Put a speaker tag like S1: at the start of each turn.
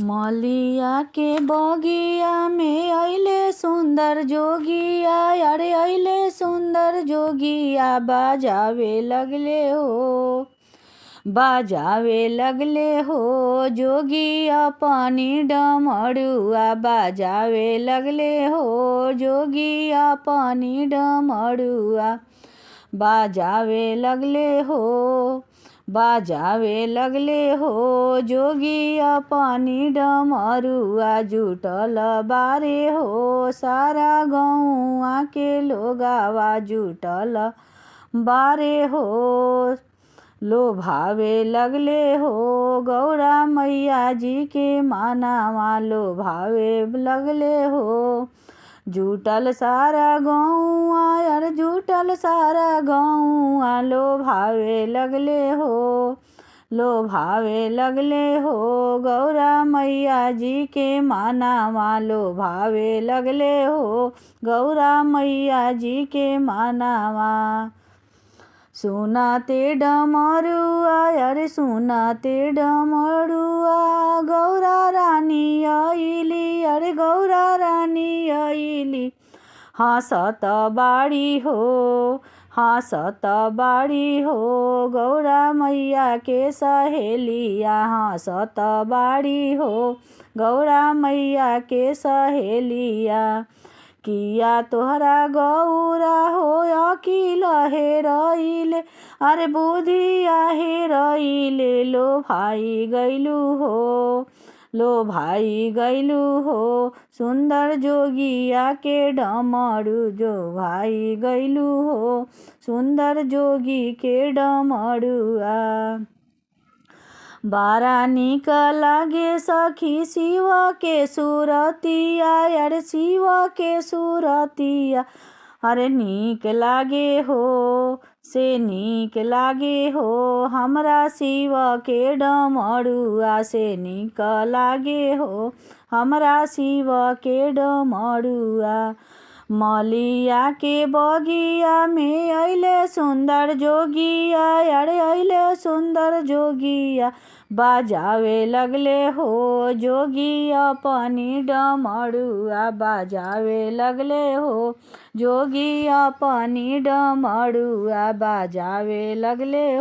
S1: मलिया के बगिया में अइले सुंदर जोगिया, अरे अइले सुंदर जोगिया, बाजावे लगले हो, बाजावे लगले हो जोगिया पानी डमरुआ, बाजावे लगले हो जोगिया पानी डमरुआ, बाजावे लगले हो, बाजावे लगले हो जोगिया पानी डमरुआ, जुटल बारे हो सारा गौआ के लोगावा, जुटल बारे हो लोभावे लगले हो गौरा मैया जी के मानावा, लोभावे लगले हो जुटल सारा गौआ, यार जुटल सारा गौआ, लोभावे लगले हो, लोभावे लगले हो गौरा मैया जी के मानावा, लोभावे लगले हो गौरा मैया जी के मानावा। सुनाते डमरुआ, अरे सुनाते डमरुआ, गौरा रानी आइली, अरे गौरा रानी आइली, हंसत बाड़ी हो, हंसत बाड़ी हो गौरा मैया के सहेलिया, हंसत बाड़ी हो गौरा मैया के सहेलिया, किया तोहरा गौरा हो अकिल हेरइले, अरे बुधिया हेरइले, लो भाई गैलू हो, लो भाई गैलू हो सुंदर जोगिया के डमरू, जो भाई गैलू हो सुंदर जोगी के डमरुआ। बारा निक लागे सखी शिव के सूरतिया, अरे शिव के सूरतिया, अरे नीक लागे हो से नीक लागे हो हमरा शिव के डमरुआ, से नीक लागे हो हमरा शिव के डमरुआ। मलिया के बगिया में अइले सुंदर जोगिया, अरे अइले सुंदर जोगिया, बाजावे लगले हो जोगिया पानी डमरुआ, बाजावे लगले हो जोगिया पानी डमरुआ, बाजावे लगले हो।